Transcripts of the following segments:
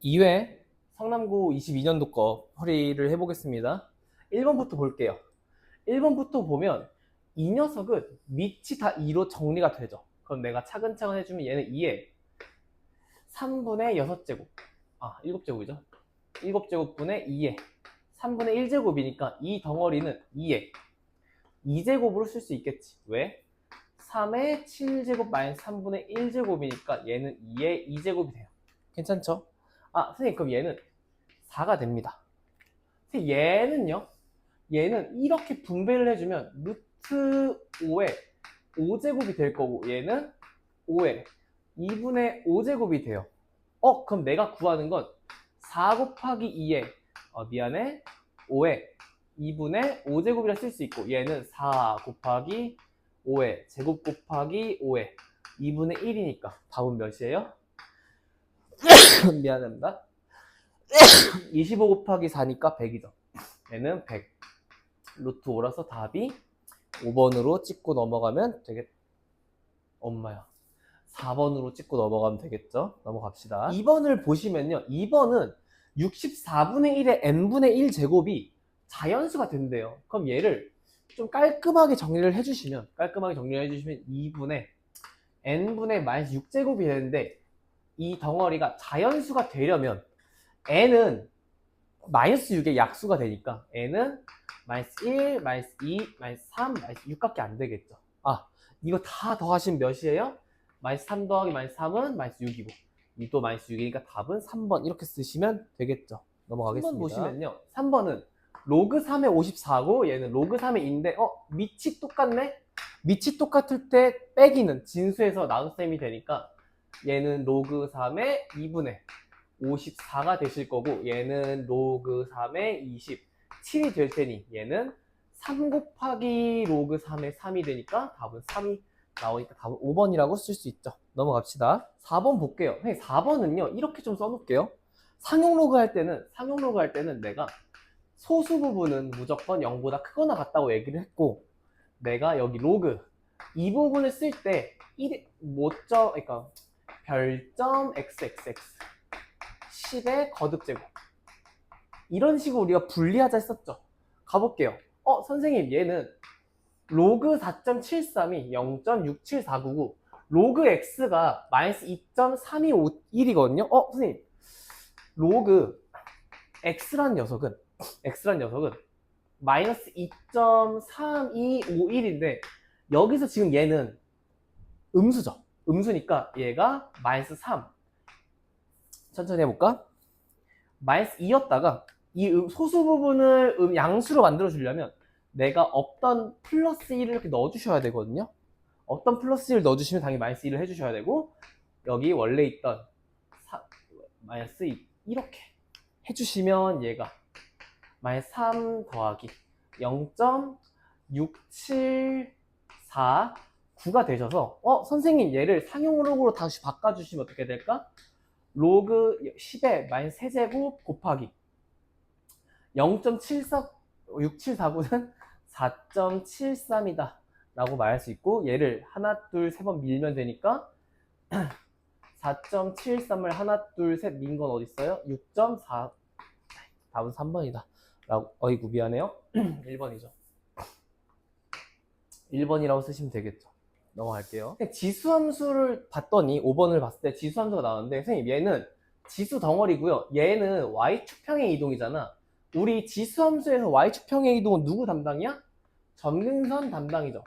2회 성남고 22년도 거 풀이를 해보겠습니다. 1번부터 볼게요. 1번부터 보면 이 녀석은 밑이 다 2로 정리가 되죠. 그럼 내가 차근차근 해주면 얘는 2에 3분의 6제곱 7제곱이죠. 7제곱분의 2에 3분의 1제곱이니까 이 덩어리는 2에 2제곱으로 쓸 수 있겠지. 왜? 3의 7제곱 마이너스 3분의 1제곱이니까 얘는 2의 2제곱이 돼요. 괜찮죠? 선생님 그럼 얘는 4가 됩니다. 얘는요? 얘는 이렇게 분배를 해주면 루트 5에 5제곱이 될 거고 얘는 5에 2분의 5제곱이 돼요. 그럼 내가 구하는 건 4 곱하기 2에 5에 2분의 5제곱이라 쓸 수 있고 얘는 4 곱하기 5에 제곱 곱하기 5에 2분의 1이니까 답은 몇이에요? 미안합니다. 25 곱하기 4니까 100이죠. 얘는 100. 루트 5라서 답이 5번으로 찍고 넘어가면 되겠. 엄마야. 4번으로 찍고 넘어가면 되겠죠. 넘어갑시다. 2번을 보시면요. 2번은 64분의 1의 n분의 1 제곱이 자연수가 된대요. 그럼 얘를 좀 깔끔하게 정리를 해주시면 2분의 n분의 마이너스 6제곱이 되는데 이 덩어리가 자연수가 되려면 n은 마이너스 6의 약수가 되니까 n은 마이너스 1, 마이너스 2, 마이너스 3, 마이너스 6밖에 안 되겠죠. 이거 다 더하시면 몇이에요? 마이너스 3 더하기 마이너스 3은 마이너스 6이고 2도 마이너스 6이니까 답은 3번 이렇게 쓰시면 되겠죠. 넘어가겠습니다. 3번 보시면요. 3번은 로그 3의 54고 얘는 로그 3의 2인데 밑이 똑같네? 밑이 똑같을 때 빼기는 진수에서 나눗셈이 되니까 얘는 로그 3의 2분의 54가 되실 거고 얘는 로그 3의 27이 될 테니 얘는 3 곱하기 로그 3의 3이 되니까 답은 3이 나오니까 답은 5번이라고 쓸 수 있죠. 넘어갑시다. 4번 볼게요. 4번은요 이렇게 좀 써놓을게요. 상용 로그 할 때는 내가 소수 부분은 무조건 0보다 크거나 같다고 얘기를 했고 내가 여기 로그 이 부분을 쓸 때 1, 그러니까 별점 xxx 10의 거듭제곱 이런 식으로 우리가 분리하자 했었죠. 가볼게요. 선생님 얘는 로그 4.73이 0.67499 로그 x가 마이너스 2.3251이거든요. 선생님 로그 x란 녀석은 마이너스 2.3251인데 여기서 지금 얘는 음수죠. 음수니까 얘가 마이너스 3 천천히 해볼까? 마이너스 2였다가 이 소수 부분을 양수로 만들어 주려면 내가 없던 플러스 1을 이렇게 넣어주셔야 되거든요. 없던 플러스 1을 넣어주시면 당연히 마이너스 1을 해주셔야 되고 여기 원래 있던 마이너스 2 이렇게 해주시면 얘가 마이너스 3 더하기 0.6749가 되셔서 선생님 얘를 상용 로그로 다시 바꿔주시면 어떻게 될까? 로그 10의 마이너스 세제곱 곱하기 0.6749는 4.73이다 라고 말할 수 있고 얘를 하나 둘 세 번 밀면 되니까 4.73을 하나 둘 셋 민 건 어디 있어요? 6.4 답은 3번이다 라고. 어이구 미안해요. 1번이죠 1번이라고 쓰시면 되겠죠. 넘어갈게요. 지수함수를 봤더니 5번을 봤을 때 지수함수가 나왔는데 선생님 얘는 지수 덩어리고요. 얘는 y축평의 이동이잖아. 우리 지수함수에서 y축평의 이동은 누구 담당이야? 점근선 담당이죠.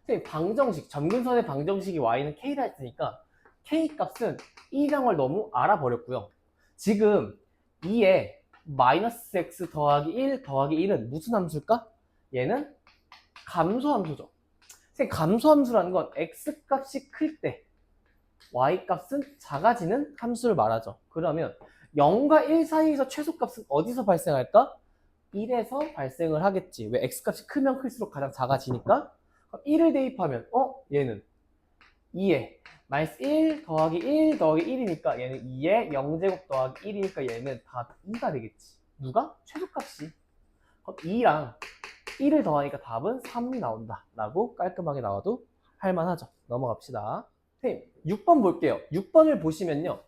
선생님 방정식, 점근선의 방정식이 y는 k라 했으니까 k 값은 1이란 걸 너무 알아버렸고요. 지금 2에 마이너스 x 더하기 1 더하기 1은 무슨 함수일까? 얘는 감소함수죠. 감소함수라는 건 x값이 클 때 y값은 작아지는 함수를 말하죠. 그러면 0과 1 사이에서 최소값은 어디서 발생할까? 1에서 발생을 하겠지. 왜? x값이 크면 클수록 가장 작아지니까. 1을 대입하면 얘는 2에 마이너스 1 더하기 1 더하기 1이니까 얘는 2에 0제곱 더하기 1이니까 얘는 다 2가 되겠지. 누가? 최소값이. 그럼 2랑 1을 더하니까 답은 3이 나온다 라고 깔끔하게 나와도 할만하죠. 넘어갑시다. 선생님, 6번 볼게요. 6번을 보시면요.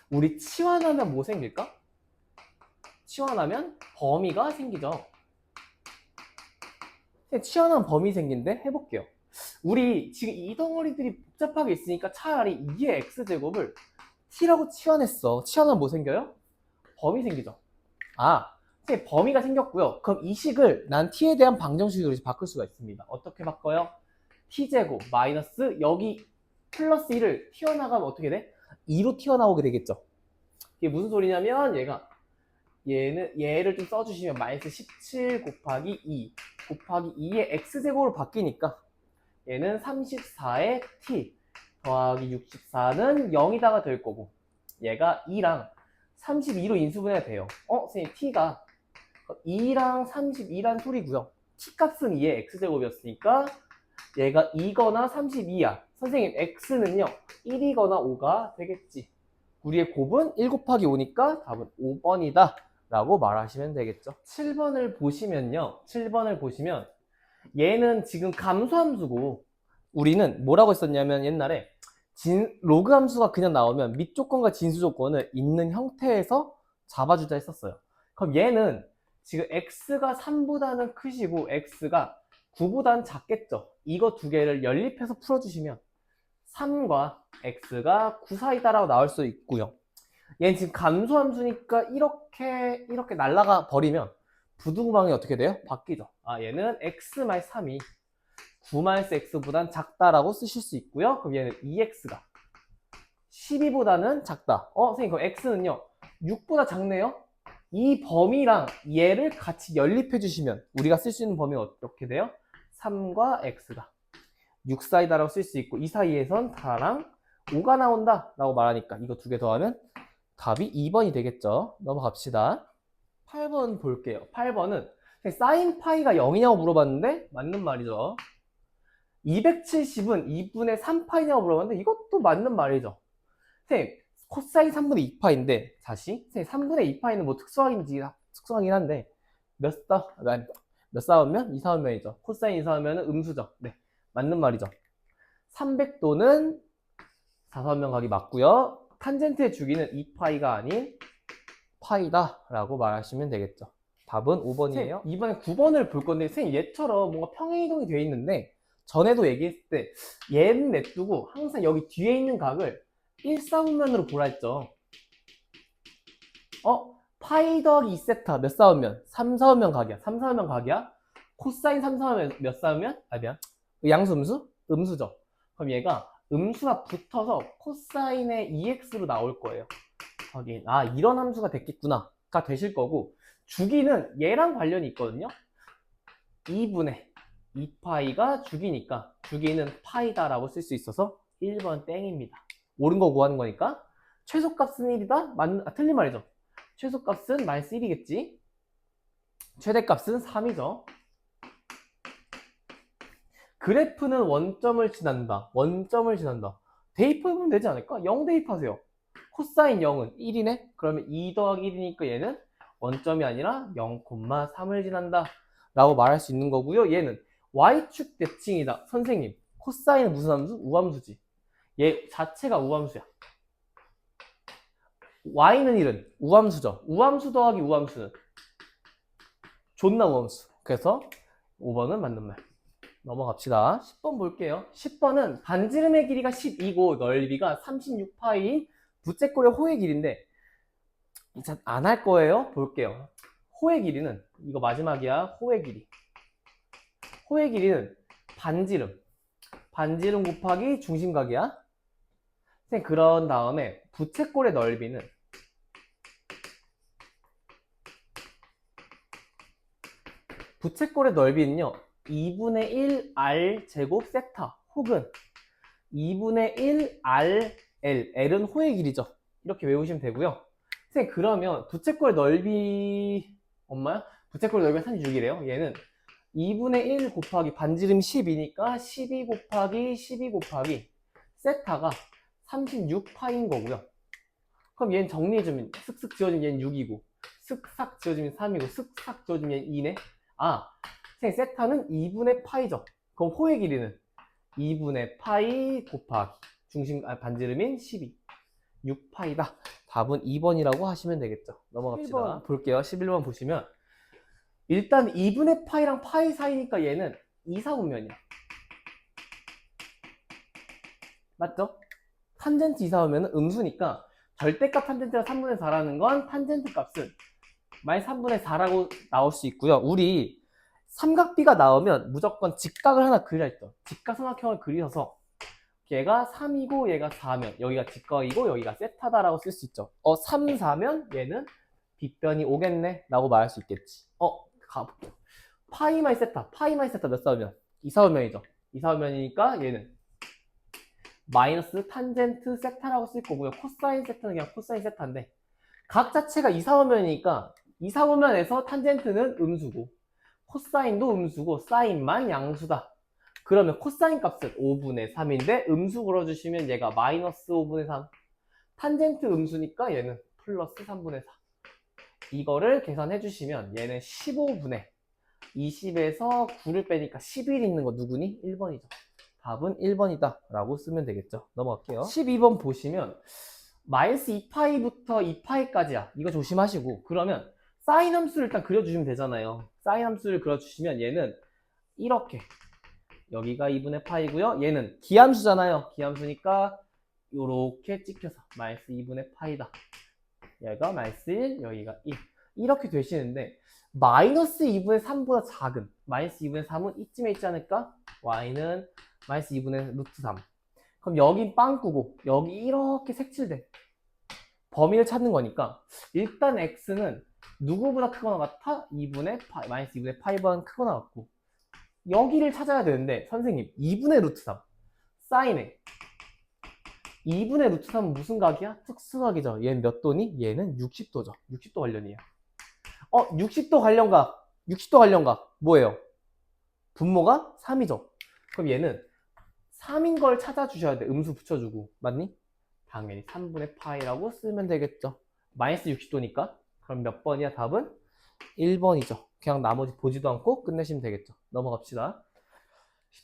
우리 치환하면 뭐 생길까? 치환하면 범위가 생기죠. 선생님, 치환하면 범위 생긴데 해볼게요. 우리 지금 이 덩어리들이 복잡하게 있으니까 차라리 2의 x제곱을 t라고 치환했어. 치환하면 뭐 생겨요? 범위 생기죠. 아, 선생님, 범위가 생겼고요. 그럼 이 식을 난 t에 대한 방정식으로 바꿀 수가 있습니다. 어떻게 바꿔요? t제곱 마이너스 여기 플러스 1을 튀어나가면 어떻게 돼? 2로 튀어나오게 되겠죠. 이게 무슨 소리냐면 얘를 좀 써주시면 마이너스 17 곱하기 2 곱하기 2의 x제곱으로 바뀌니까 얘는 34의 t 더하기 64는 0이다가 될 거고 얘가 2랑 32로 인수분해가 돼요. 선생님, t가 2랑 32란 소리고요. t 값은 2의 x제곱이었으니까 얘가 2거나 32야. 선생님, x는요 1이거나 5가 되겠지. 우리의 곱은 1 곱하기 5니까 답은 5번이다 라고 말하시면 되겠죠. 7번을 보시면요, 7번을 보시면 얘는 지금 감소함수고 우리는 뭐라고 했었냐면 옛날에 로그 함수가 그냥 나오면 밑 조건과 진수 조건을 있는 형태에서 잡아주자 했었어요. 그럼 얘는 지금 x가 3보다는 크시고 x가 9보다는 작겠죠. 이거 두 개를 연립해서 풀어주시면 3과 x가 9 사이다라고 나올 수 있고요. 얘는 지금 감소함수니까 이렇게 날아가 버리면 부등호방이 어떻게 돼요? 바뀌죠. 얘는 x-3이 9-x보단 작다라고 쓰실 수 있고요. 그럼 얘는 2x가 12보다는 작다. 선생님, 그럼 x는요 6보다 작네요. 이 범위랑 얘를 같이 연립해 주시면 우리가 쓸 수 있는 범위가 어떻게 돼요? 3과 x가 6 사이다라고 쓸 수 있고 이 사이에선 4랑 5가 나온다 라고 말하니까 이거 두 개 더하면 답이 2번이 되겠죠. 넘어갑시다. 8번 볼게요. 8번은 사인 파이가 0이냐고 물어봤는데 맞는 말이죠. 270은 2분의 3파이냐고 물어봤는데 이것도 맞는 말이죠. 선생님, 코사인 3분의 2파인데 다시 선생님, 3분의 2파이는 뭐 특수하긴 한데 몇 싸우면? 2 싸우면이죠. 코사인 2 싸우면 음수죠. 네, 맞는 말이죠. 300도는 4 싸우면 가기 맞고요. 탄젠트의 주기는 2파이가 아닌 파이다 라고 말하시면 되겠죠. 답은 5번이에요. 이번에 9번을 볼 건데 선생님, 얘처럼 뭔가 평행이동이 되어 있는데 전에도 얘기했을 때 얘는 냅두고 항상 여기 뒤에 있는 각을 1사분면으로 보라 했죠. 파이 더하기 2세타 몇 싸우면? 3사분면 각이야. 3사분면 각이야. 코사인 3사분면 몇 싸우면? 미안. 양수 음수? 음수죠. 그럼 얘가 음수가 붙어서 코사인의 2x로 나올 거예요. 확인. 이런 함수가 됐겠구나가 되실 거고, 주기는 얘랑 관련이 있거든요. 2분의 2파이가 주기니까 주기는 파이다라고 쓸 수 있어서 1번 땡입니다. 옳은 거 구하는 거니까 최소값은 1이다? 틀린 말이죠. 최소값은 마이너스 1이겠지. 최대값은 3이죠. 그래프는 원점을 지난다. 원점을 지난다. 대입해보면 되지 않을까? 0 대입하세요. 코사인 0은 1이네? 그러면 2 더하기 1이니까 얘는 원점이 아니라 0,3을 지난다 라고 말할 수 있는 거고요. 얘는 y축 대칭이다. 선생님, 코사인은 무슨 함수? 우함수지. 얘 자체가 우함수야. y는 1은 우함수죠. 우함수 더하기 우함수는 존나 우함수. 그래서 5번은 맞는 말. 넘어갑시다. 10번 볼게요. 10번은 반지름의 길이가 12고 넓이가 36파이인 부채꼴의 호의 길이인데 안 할 거예요. 볼게요. 호의 길이는 이거 마지막이야. 호의 길이. 호의 길이는 반지름 곱하기 중심각이야. 그런 다음에 부채꼴의 넓이는 부채꼴의 넓이는요 2분의 1 r 제곱 세타 혹은 2분의 1 r l l은 호의 길이죠. 이렇게 외우시면 되고요. 선생님, 그러면 부채꼴의 넓이 부채꼴의 넓이가 36이래요. 얘는 2분의 1 곱하기 반지름 12니까 12 곱하기 12 곱하기 세타가 36파인 거고요. 그럼 얘는 정리해주면 쓱쓱 지워지면 얘는 6이고 쓱싹 지워지면 3이고 쓱싹 지워지면 얘는 2네. 선생님, 세타는 2분의 파이죠. 그럼 호의 길이는 2분의 파이 곱하기 반지름인 12. 6파이다. 답은 2번이라고 하시면 되겠죠. 넘어갑시다. 11번 볼게요. 11번 보시면 일단 2분의 파이랑 파이 사이니까 얘는 이사분면이야. 맞죠? 탄젠트 이사분면은 음수니까 절대값 탄젠트가 3분의 4라는 건 탄젠트 값은 마이너스 3분의 4라고 나올 수 있고요. 우리 삼각비가 나오면 무조건 직각을 하나 그리라 했죠. 직각삼각형을 그리셔서 얘가 3이고 얘가 4면 여기가 직각이고 여기가 세타다라고 쓸 수 있죠. 3, 4면 얘는 빗변이 오겠네 라고 말할 수 있겠지. 가볼게요. 파이 마이 세타 몇 사분면? 이사분면이죠. 이사분면이니까 얘는 마이너스 탄젠트 세타라고 쓸 거고요. 코사인 세타는 그냥 코사인 세타인데 각 자체가 이사분면이니까 이사분면에서 탄젠트는 음수고 코사인도 음수고 사인만 양수다. 그러면 코사인 값은 5분의 3인데 음수 걸어주시면 얘가 마이너스 5분의 3. 탄젠트 음수니까 얘는 플러스 3분의 4. 이거를 계산해 주시면 얘는 15분의 20에서 9를 빼니까 11 있는 거 누구니? 1번이죠. 답은 1번이다 라고 쓰면 되겠죠. 넘어갈게요. 12번 보시면 마이너스 2파이부터 2파이까지야. 이거 조심하시고 그러면 사인 함수를 일단 그려주시면 되잖아요. 사인 함수를 그려주시면 얘는 이렇게 여기가 2분의 파이고요. 얘는 기함수잖아요. 기함수니까 요렇게 찍혀서 마이너스 2분의 파이다. 얘가 마이너스 1, 여기가 1. 이렇게 되시는데 마이너스 2분의 3보다 작은 마이너스 2분의 3은 이쯤에 있지 않을까? y는 마이너스 2분의 루트 3. 그럼 여긴 빵꾸고 여기 이렇게 색칠된 범위를 찾는 거니까 일단 x는 누구보다 크거나 같아? 2분의 파이, 마이너스 2분의 파이보다 크거나 같고 여기를 찾아야 되는데 선생님 2분의 루트 3 사인에 2분의 루트 3은 무슨 각이야? 특수각이죠. 얘는 몇 도니? 얘는 60도죠. 60도 관련이에요. 60도 관련각 60도 관련각 뭐예요? 분모가 3이죠. 그럼 얘는 3인 걸 찾아주셔야 돼. 음수 붙여주고 맞니? 당연히 3분의 파이라고 쓰면 되겠죠. 마이너스 60도니까 그럼 몇 번이야? 답은 1번이죠. 그냥 나머지 보지도 않고 끝내시면 되겠죠. 넘어갑시다.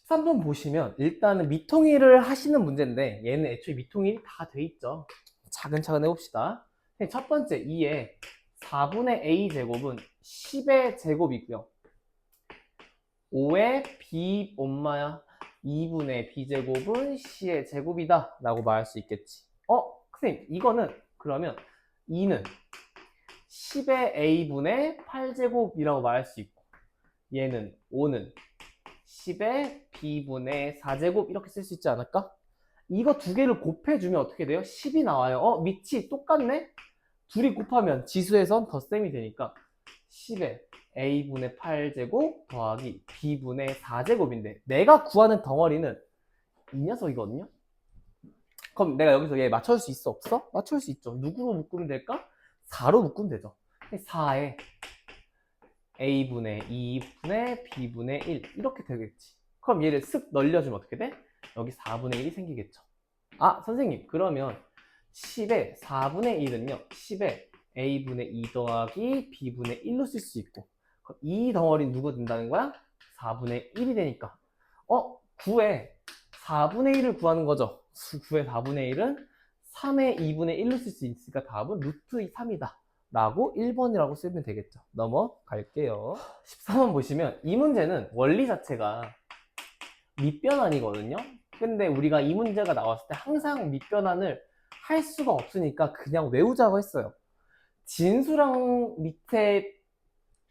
13번 보시면 일단은 미통일을 하시는 문제인데 얘는 애초에 미통일이 다 돼 있죠. 차근차근 해봅시다. 첫 번째 2에 4분의 a 제곱은 10의 제곱이고요. 5의 b 엄마야 2분의 b 제곱은 c의 제곱이다 라고 말할 수 있겠지. 선생님 이거는 그러면 2는 10의 a분의 8제곱이라고 말할 수 있고 얘는 5는 10의 b분의 4제곱 이렇게 쓸 수 있지 않을까? 이거 두 개를 곱해주면 어떻게 돼요? 10이 나와요. 밑이 똑같네? 둘이 곱하면 지수에선 덧셈이 되니까 10의 a분의 8제곱 더하기 b분의 4제곱인데 내가 구하는 덩어리는 이 녀석이거든요? 그럼 내가 여기서 얘 맞춰줄 수 있어? 없어? 맞춰줄 수 있죠. 누구로 묶으면 될까? 4로 묶으면 되죠. 4에 a분의 2분의 b분의 1 이렇게 되겠지. 그럼 얘를 쓱 늘려주면 어떻게 돼? 여기 4분의 1이 생기겠죠. 선생님 그러면 10의 4분의 1은요 10의 a분의 2 더하기 b분의 1로 쓸 수 있고 그럼 이 덩어리는 누가 된다는 거야? 4분의 1이 되니까 9의 4분의 1을 구하는 거죠. 9의 4분의 1은 3의 2분의 1로 쓸 수 있으니까 답은 루트 3이다 라고 1번이라고 쓰면 되겠죠. 넘어갈게요. 13번 보시면 이 문제는 원리 자체가 밑변환이거든요. 근데 우리가 이 문제가 나왔을 때 항상 밑변환을 할 수가 없으니까 그냥 외우자고 했어요. 진수랑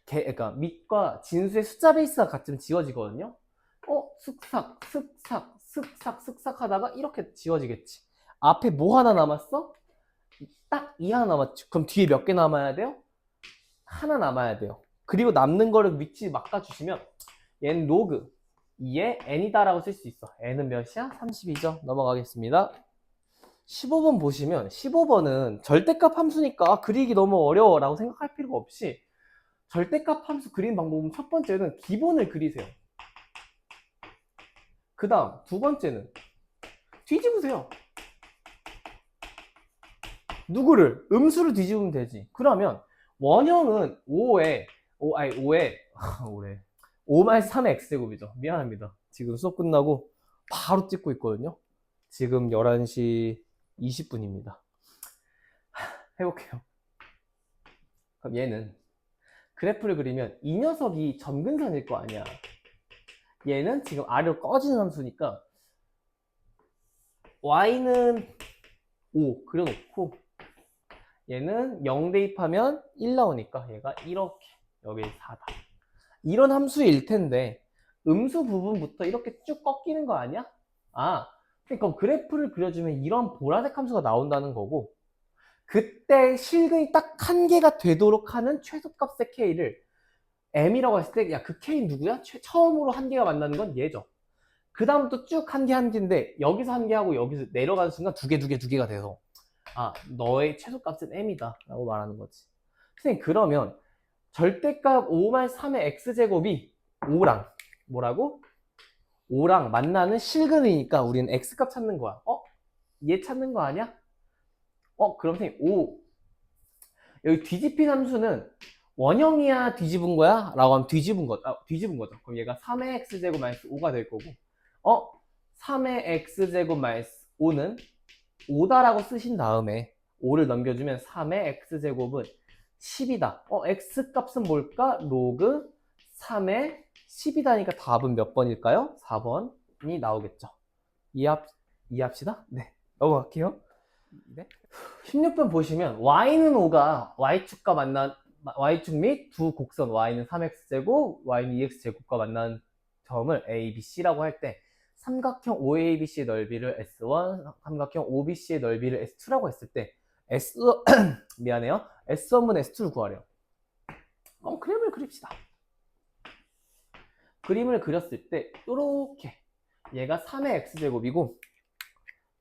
그러니까 밑과 진수의 숫자 베이스가 같으면 지워지거든요. 슥삭 슥삭 슥삭 슥삭 하다가 이렇게 지워지겠지. 앞에 뭐 하나 남았어? 딱 2 하나 남았지. 그럼 뒤에 몇 개 남아야 돼요? 하나 남아야 돼요. 그리고 남는 거를 위치 바꿔주시면 얘는 로그 2의 n이다 라고 쓸 수 있어. n은 몇이야? 32죠. 넘어가겠습니다. 15번 보시면 15번은 절대값 함수니까 그리기 너무 어려워 라고 생각할 필요가 없이 절대값 함수 그리는 방법은 첫 번째는 기본을 그리세요. 그 다음 두 번째는 뒤집으세요. 누구를? 음수를 뒤집으면 되지. 그러면 원형은 5에 5에 5 마이너스 3의 x제곱이죠. 미안합니다. 지금 수업 끝나고 바로 찍고 있거든요. 지금 11시 20분입니다. 해볼게요. 그럼 얘는 그래프를 그리면 이 녀석이 점근선일 거 아니야. 얘는 지금 아래로 꺼지는 함수니까 y는 5 그려놓고 얘는 0 대입하면 1 나오니까 얘가 이렇게 여기 4다. 이런 함수일 텐데 음수 부분부터 이렇게 쭉 꺾이는 거 아니야? 아, 그럼 그래프를 그려주면 이런 보라색 함수가 나온다는 거고 그때 실근이 딱 한 개가 되도록 하는 최소값의 k를 m이라고 했을 때 야, 그 k 누구야? 처음으로 한 개가 만나는 건 얘죠. 그 다음부터 쭉 한 개 한 개인데 여기서 한 개 하고 여기서 내려가는 순간 두 개가 돼서 아, 너의 최소값은 m이다 라고 말하는 거지. 선생님 그러면 절대값 5-3의 x제곱이 5랑 뭐라고? 5랑 만나는 실근이니까 우리는 x값 찾는 거야. 얘 찾는 거 아니야? 그럼 선생님 5 여기 뒤집힌 함수는 원형이야 뒤집은 거야? 라고 하면 뒤집은 거죠. 그럼 얘가 3의 x제곱 마이너스 5가 될 거고 3의 x제곱 마이너스 5는 5다라고 쓰신 다음에 5를 넘겨주면 3의 x제곱은 10이다. x값은 뭘까? 로그 3의 10이다니까 답은 몇 번일까요? 4번이 나오겠죠. 이해합시다? 네. 넘어갈게요. 네. 16번 보시면 y는 5가 y축과 만난 y축 및 두 곡선 y는 3x제곱, y는 2x제곱과 만나는 점을 a, b, c라고 할 때 삼각형 OABC의 넓이를 S1, 삼각형 OBC의 넓이를 S2라고 했을 때 미안해요. S1분 S2를 구하래요. 그림을 그립시다. 그림을 그렸을 때 이렇게 얘가 3의 x제곱이고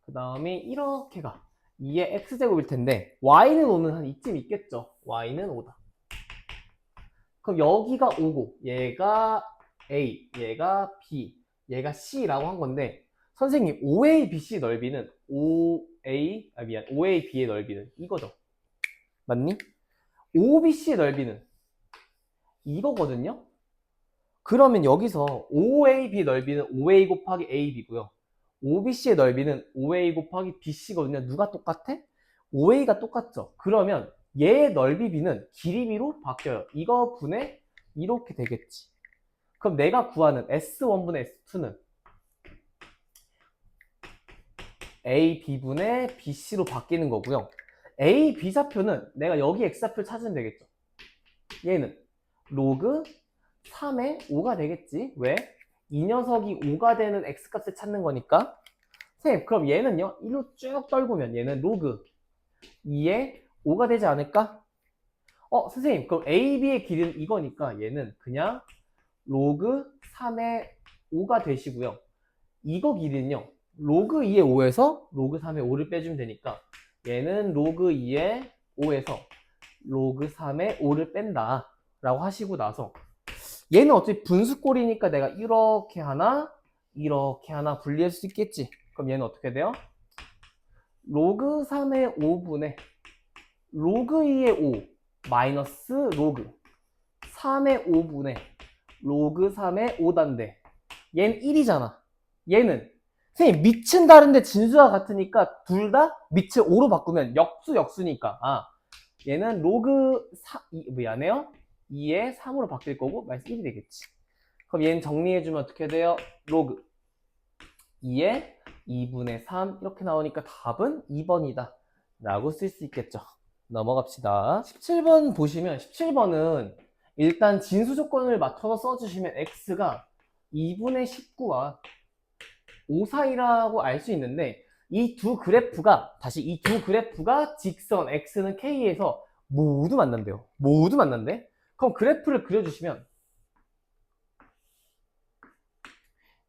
그 다음에 이렇게가 2의 x제곱일 텐데 y는 5는 한 이쯤 있겠죠. y는 5다. 그럼 여기가 5고 얘가 a, 얘가 b, 얘가 c라고 한 건데 선생님 OABC 넓이는 OAB의 넓이는 이거죠. 맞니? OBC의 넓이는 이거거든요. 그러면 여기서 OAB 넓이는 OA 곱하기 AB고요. OBC의 넓이는 OA 곱하기 BC거든요. 누가 똑같아? OA가 똑같죠. 그러면 얘의 넓이 B는 길이 B로 바뀌어요. 이거 분의 이렇게 되겠지. 그럼 내가 구하는 S1분의 S2는 A, B분의 BC로 바뀌는 거고요. A, B 좌표는 내가 여기 X좌표를 찾으면 되겠죠. 얘는 로그 3의 5가 되겠지. 왜? 이 녀석이 5가 되는 X값을 찾는 거니까. 선생님, 그럼 얘는요? 이로 쭉 떨구면 얘는 로그 2의 5가 되지 않을까? 선생님, 그럼 AB의 길이는 이거니까 얘는 그냥 로그 3의 5가 되시고요. 이거 길이는요. 로그 2의 5에서 로그 3의 5를 빼주면 되니까 얘는 로그 2의 5에서 로그 3의 5를 뺀다 라고 하시고 나서 얘는 어차피 분수꼴이니까 내가 이렇게 하나 분리할 수 있겠지. 그럼 얘는 어떻게 돼요? 로그 3의 5분의 로그 2의 5 마이너스 로그 3의 5분의 로그 3의 5단데 얘는 1이잖아. 얘는 선생님 밑은 다른데 진수가 같으니까 둘 다 밑을 5로 바꾸면 역수니까 얘는 로그 2의 3으로 바뀔 거고 마이너스 1이 되겠지. 그럼 얘는 정리해주면 어떻게 돼요? 로그 2의 2분의 3 이렇게 나오니까 답은 2번이다 라고 쓸 수 있겠죠. 넘어갑시다. 17번 보시면 17번은 일단 진수 조건을 맞춰서 써주시면 x가 2분의 19와 5 사이라고 알 수 있는데 이 두 그래프가 직선 x는 k에서 모두 만난대요. 모두 만난대. 그럼 그래프를 그려주시면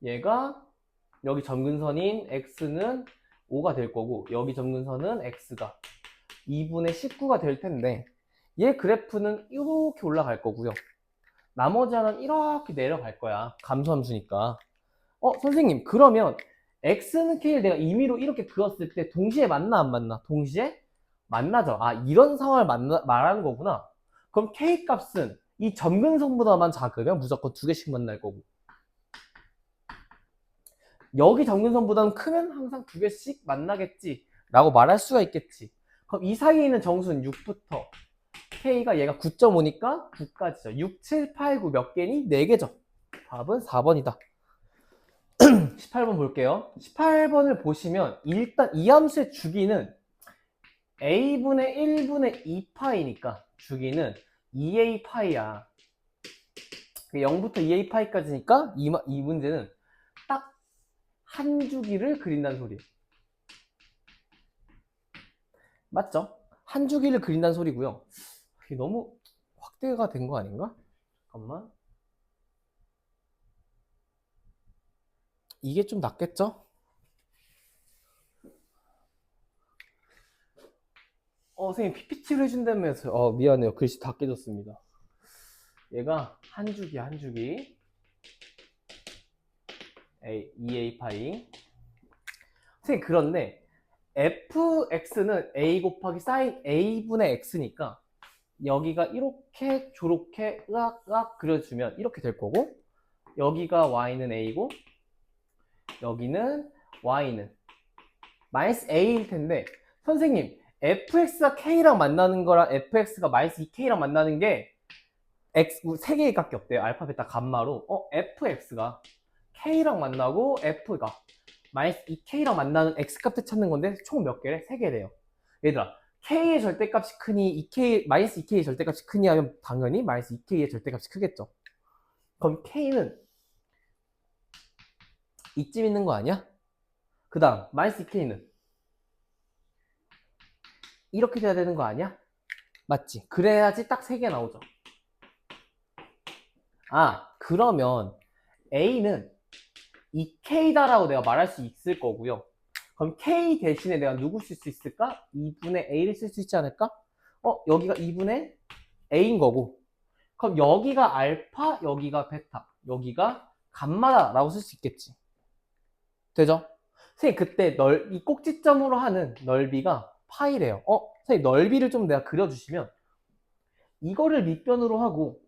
얘가 여기 점근선인 x는 5가 될 거고 여기 점근선은 x가 2분의 19가 될 텐데 얘 그래프는 이렇게 올라갈 거고요. 나머지 하나는 이렇게 내려갈 거야. 감소함수니까. 선생님 그러면 x는 k를 내가 임의로 이렇게 그었을 때 동시에 만나 안 만나? 동시에 만나죠. 이런 상황을 말하는 거구나. 그럼 k 값은 이 점근선보다만 작으면 무조건 두 개씩 만날 거고 여기 정근선보다는 크면 항상 두 개씩 만나겠지 라고 말할 수가 있겠지. 그럼 이 사이에 있는 정수는 6부터 K가 얘가 9.5니까 9까지죠. 6, 7, 8, 9 몇 개니? 4개죠. 답은 4번이다. 18번 볼게요. 18번을 보시면 일단 이 함수의 주기는 a분의 1분의 2파이니까 주기는 2a 파이야. 0부터 2a 파이까지니까 이 문제는 딱 한 주기를 그린다는 소리예요. 맞죠? 한 주기를 그린다는 소리고요. 이게 너무 확대가 된 거 아닌가? 잠깐만. 이게 좀 낫겠죠? 선생님 PPT를 해준다면서 미안해요. 글씨 다 깨졌습니다. 얘가 한 주기 2a 파이. 선생님 그런데 fx는 a 곱하기 sin a분의 x니까 여기가 이렇게 저렇게 으악 그려주면 이렇게 될 거고, 여기가 y는 a고 여기는 y는 마이너스 a일 텐데, 선생님 fx가 k랑 만나는 거랑 fx가 마이너스 2k랑 만나는 게 x 3개의 값이 없대요. 알파, 베타, 감마로. fx가 k랑 만나고 f가 마이너스 2k랑 만나는 x값을 찾는 건데 총 몇 개래? 3개래요. 얘들아, k의 절대값이 크니 마이너스 2k의 절대값이 크니 하면 당연히 마이너스 2k의 절대값이 크겠죠. 그럼 k는 이쯤 있는 거 아니야? 그 다음 마이너스 2k는 이렇게 돼야 되는 거 아니야? 맞지? 그래야지 딱 3개 나오죠. 그러면 a는 2k다라고 내가 말할 수 있을 거고요. 그럼 k 대신에 내가 누구 쓸 수 있을까? 2분의 a를 쓸 수 있지 않을까? 여기가 2분의 a인 거고, 그럼 여기가 알파, 여기가 베타, 여기가 감마다라고 쓸 수 있겠지. 되죠? 선생님 그때 이 꼭지점으로 하는 넓이가 파이래요. 선생님 넓이를 좀 내가 그려주시면 이거를 밑변으로 하고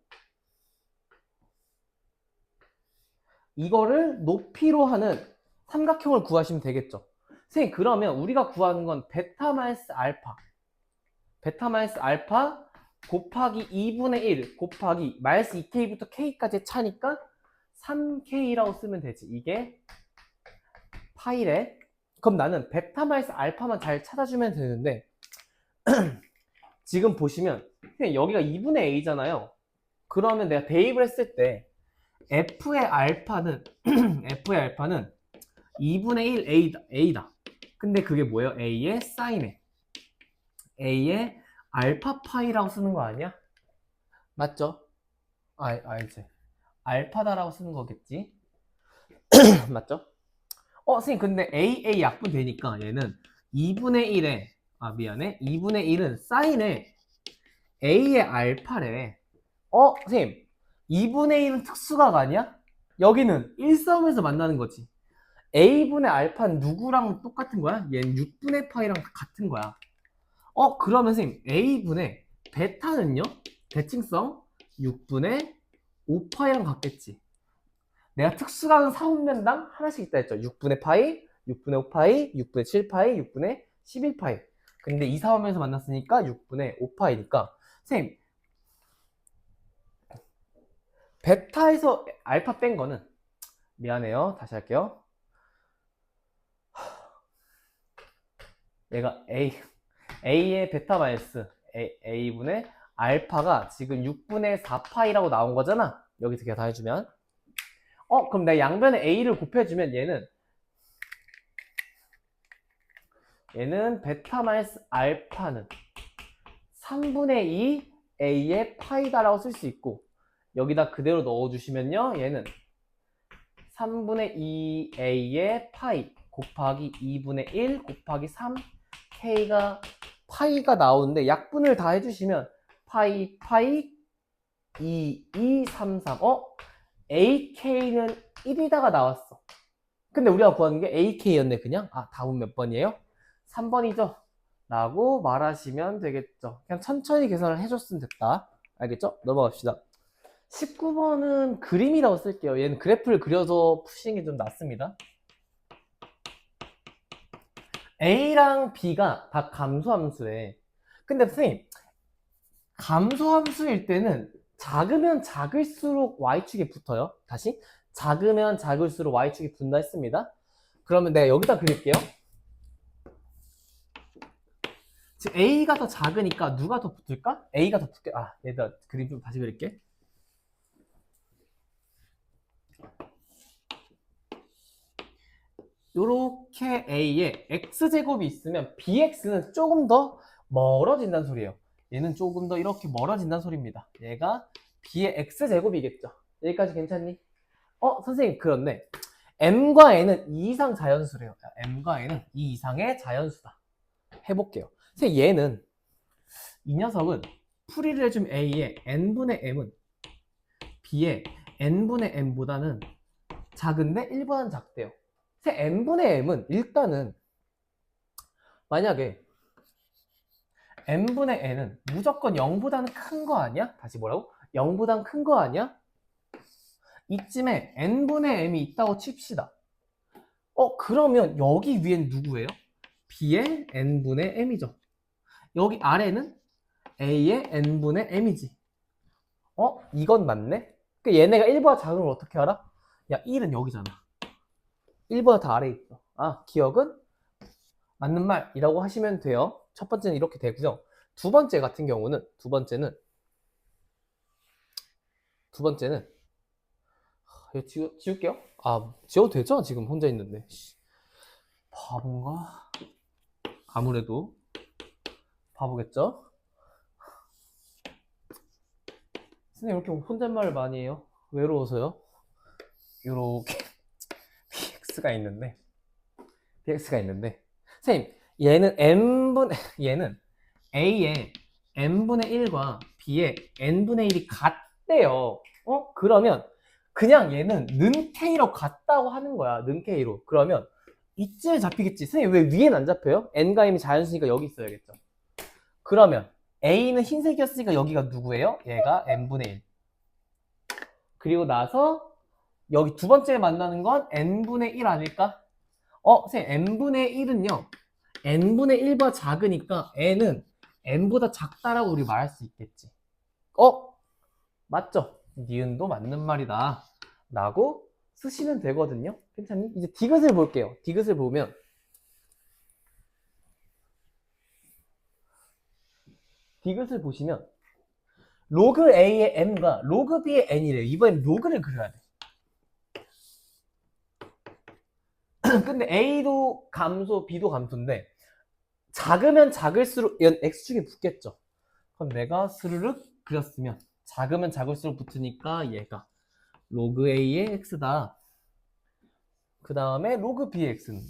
이거를 높이로 하는 삼각형을 구하시면 되겠죠. 선생님 그러면 우리가 구하는 건 베타 마이너스 알파 곱하기 2분의 1 곱하기 마이너스 2k부터 k까지의 차니까 3k라고 쓰면 되지. 이게 파이래. 그럼 나는 베타 마이너스 알파만 잘 찾아주면 되는데 지금 보시면 여기가 2분의 a잖아요. 그러면 내가 대입을 했을 때 f의 알파는 2분의 1 a다. 근데 그게 뭐예요? a의 사인에 a의 알파 파이라고 쓰는 거 아니야? 맞죠? 알지. 알파다라고 쓰는 거겠지? 맞죠? 선생님 근데 a 약분 되니까 얘는 2분의 1에 2분의 1은 사인에 a의 알파래. 선생님 2분의 1은 특수각 아니야? 여기는 1싸움에서 만나는 거지. a분의 알파는 누구랑 똑같은 거야? 얘는 6분의 파이랑 같은 거야. 그러면 선생님 a분의 베타는요? 대칭성 6분의 5파이랑 같겠지. 내가 특수각은 4분면당 하나씩 있다 했죠. 6분의 파이, 6분의 5파이, 6분의 7파이, 6분의 11파이. 근데 2, 4분면에서 만났으니까 6분의 5파이니까 선생님 베타에서 알파 뺀 거는, 미안해요. 다시 할게요. 얘가 a의 베타 마이너스 a분의 알파가 지금 6분의 4파이라고 나온 거잖아. 여기서 계산해주면 그럼 내가 양변에 a를 곱해주면 얘는 베타 마이너스 알파는 3분의 2 a의 파이다라고 쓸 수 있고, 여기다 그대로 넣어주시면요 얘는 3분의 2 a의 파이 곱하기 2분의 1 곱하기 3 k가 파이가 나오는데 약분을 다 해주시면 파이 2, 2, 3, 3 ak는 1이다가 나왔어. 근데 우리가 구하는 게 ak였네. 그냥 답은 몇 번이에요? 3번이죠 라고 말하시면 되겠죠. 그냥 천천히 계산을 해줬으면 됐다. 알겠죠? 넘어갑시다. 19번은 그림이라고 쓸게요. 얘는 그래프를 그려서 푸시는 게 좀 낫습니다. A랑 B가 다 감소함수에. 근데 선생님, 감소함수일 때는 작으면 작을수록 y축에 붙어요. 다시 작으면 작을수록 y축에 붙는다 했습니다. 그러면 내가 여기다 그릴게요. 지금 A가 더 작으니까 누가 더 붙을까? A가 더 붙게. 아, 얘들아 그림 좀 다시 그릴게. 요렇게 A에 X제곱이 있으면 BX는 조금 더 멀어진다는 소리예요. 얘는 조금 더 이렇게 멀어진다는 소리입니다. 얘가 B의 X제곱이겠죠. 여기까지 괜찮니? 선생님 그렇네. M과 N은 2 이상 자연수래요. M과 N은 2 이상의 자연수다. 해볼게요. 선생님 얘는 이 녀석은 풀이를 해준 A의 N분의 M은 B의 N분의 M보다는 작은데 1보다는 작대요. n분의 m은 일단은 만약에 n분의 n은 무조건 0보다는 큰 거 아니야? 다시 뭐라고? 0보다는 큰 거 아니야? 이쯤에 n분의 m이 있다고 칩시다. 그러면 여기 위엔 누구예요? b의 n분의 m이죠. 여기 아래는 a의 n분의 m이지. 이건 맞네? 그 얘네가 1보다 작은 걸 어떻게 알아? 야, 1은 여기잖아. 1보다 더 아래에 있어. 기억은 맞는 말이라고 하시면 돼요. 첫 번째는 이렇게 되고요. 두 번째 같은 경우는 두 번째는 이거 지울게요. 지워도 되죠? 지금 혼자 있는데. 바본가? 아무래도 바보겠죠? 선생님 이렇게 혼잣말을 많이 해요? 외로워서요? 요렇게 BX가 있는데 선생님 얘는 A의 n분의 1과 B의 n분의 1이 같대요. 그러면 그냥 얘는 는 K로 같다고 하는 거야. 는 K로. 그러면 이쯤에 잡히겠지. 선생님 왜 위엔 안 잡혀요? n과 m이 자연수니까 여기 있어야겠죠. 그러면 A는 흰색이었으니까 여기가 누구예요? 얘가 n분의 1. 그리고 나서 여기 두 번째 만나는 건 n분의 1 아닐까? 선생님 n분의 1은요. n분의 1보다 작으니까 n은 n보다 작다라고 우리 말할 수 있겠지. 맞죠? 니은도 맞는 말이다 라고 쓰시면 되거든요. 괜찮니? 이제 디귿을 볼게요. 디귿을 보면 디귿을 보시면 로그 A의 M과 로그 B의 N이래요. 이번엔 로그를 그려야 돼. 근데 A도 감소, B도 감소인데 작으면 작을수록 이건 X축에 붙겠죠. 그럼 내가 스르륵 그렸으면 작으면 작을수록 붙으니까 얘가 로그 A의 X다. 그 다음에 로그 B의 X는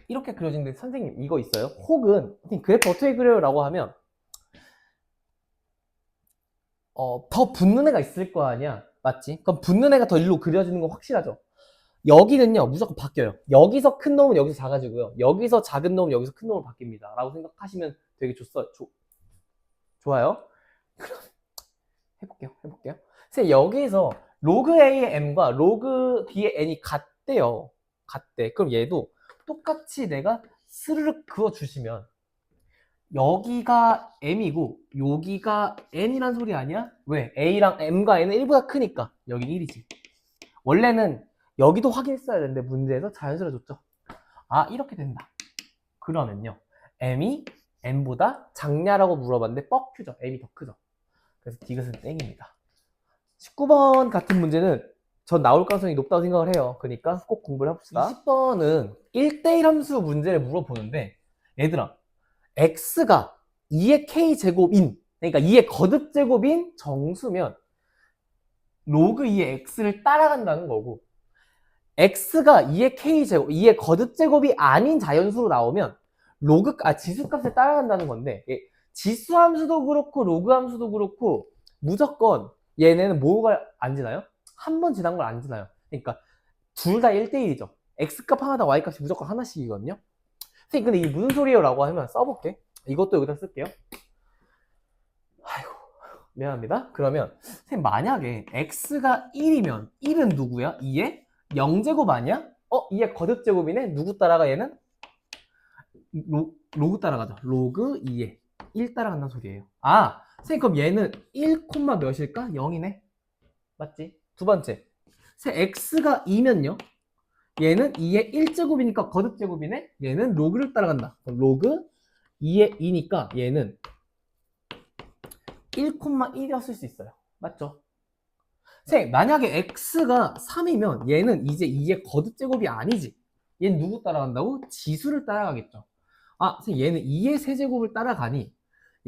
이렇게 그려지는데 선생님 이거 있어요? 혹은 그래프 어떻게 그려요? 라고 하면 더 붙는 애가 있을 거 아니야. 맞지? 그럼 붙는 애가 더 일로 그려지는 건 확실하죠. 여기는요 무조건 바뀌어요. 여기서 큰 놈은 여기서 작아지고요. 여기서 작은 놈은 여기서 큰 놈으로 바뀝니다. 라고 생각하시면 되게 좋아요. 그럼 해볼게요. 선생님 여기서 로그 A의 M과 로그 B의 N이 같대요. 그럼 얘도 똑같이 내가 스르륵 그어주시면 여기가 M이고 여기가 N이란 소리 아니야? 왜? A랑 M과 N은 1보다 크니까 여긴 1이지. 원래는 여기도 확인했어야 되는데 문제에서 자연스러워졌죠. 이렇게 된다. 그러면요 M이 N보다 작냐라고 물어봤는데 뻑큐죠. M이 더 크죠. 그래서 디귿은 땡입니다. 19번 같은 문제는 전 나올 가능성이 높다고 생각을 해요. 그러니까 꼭 공부를 해봅시다. 20번은 1대1 함수 문제를 물어보는데 얘들아 x가 2의 k제곱인 그러니까 2의 거듭제곱인 정수면 로그 2의 x를 따라간다는 거고 x가 2의 k제곱 2의 거듭제곱이 아닌 자연수로 나오면 지수값을 따라간다는 건데 지수함수도 그렇고 로그 함수도 그렇고 무조건 얘네는 뭐가 안 지나요? 한 번 지난 걸 안 지나요. 그러니까 둘 다 1대1이죠. x값 하나당 y값이 무조건 하나씩이거든요. 선생님 근데 이게 무슨 소리예요? 라고 하면 써볼게. 이것도 여기다 쓸게요. 아이고 미안합니다. 그러면 선생님 만약에 x가 1이면 1은 누구야? 2의 0제곱 아니야? 2의 거듭제곱이네. 누구 따라가 얘는? 로그 따라가죠. 로그 2에 1 따라간다는 소리예요. 아, 선생님 그럼 얘는 1, 몇일까? 0이네. 맞지? 두 번째. x가 2면요. 얘는 2의 1제곱이니까 거듭제곱이네. 얘는 로그를 따라간다. 그럼 로그 2의 2니까 얘는 1,1이었을 수 있어요. 맞죠? 선생님 만약에 x가 3이면 얘는 이제 2의 거듭제곱이 아니지. 얘는 누구 따라간다고? 지수를 따라가겠죠. 아, 선생님 얘는 2의 세제곱을 따라가니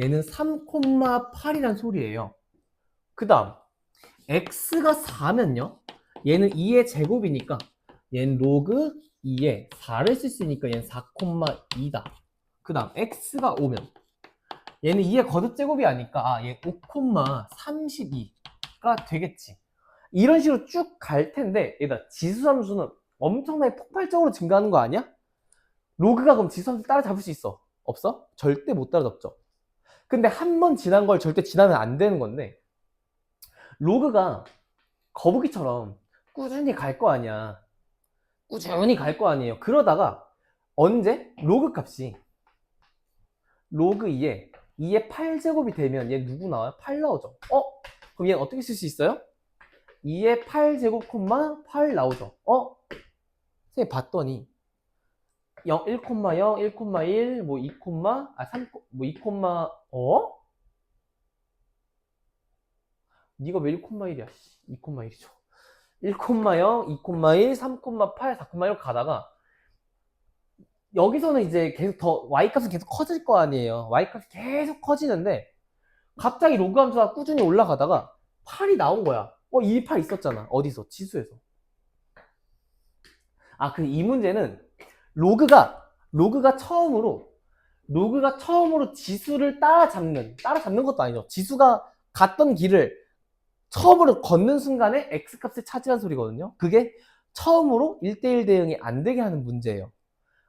얘는 3,8이란 소리예요. 그 다음 x가 4면요. 얘는 2의 제곱이니까 얘는 로그 2에 4를 쓸 수 있으니까 얘는 4,2다. 그 다음 x가 5면 얘는 2의 거듭제곱이 아니까 얘 5,32가 되겠지. 이런 식으로 쭉 갈 텐데 얘다 지수함수는 엄청나게 폭발적으로 증가하는 거 아니야? 로그가 그럼 지수함수 따라잡을 수 있어? 없어? 절대 못 따라잡죠. 근데 한 번 지난 걸 절대 지나면 안 되는 건데 로그가 거북이처럼 꾸준히 갈 거 아니야. 꾸준히 갈 거 아니에요. 그러다가 언제? 로그 값이 로그 2의 8제곱이 되면 얘 누구 나와요? 8 나오죠. 그럼 얘는 어떻게 쓸 수 있어요? 2의 8제곱, 8 나오죠. 선생님 봤더니 0, 1,0, 1,1, 뭐 2, 3, 뭐 2, 니가 왜 1,1이야? 2,1이죠. 1,0, 2,1, 3,8, 4,1 가다가 여기서는 이제 계속 더 y값은 계속 커질 거 아니에요. y값이 계속 커지는데 갑자기 로그 함수가 꾸준히 올라가다가 8이 나온 거야. 이 8 있었잖아. 어디서? 지수에서. 아, 그 이 문제는 로그가 처음으로 지수를 따라잡는 것도 아니죠. 지수가 갔던 길을 처음으로 걷는 순간에 x값을 차지한 소리거든요. 그게 처음으로 1대1 대응이 안 되게 하는 문제예요.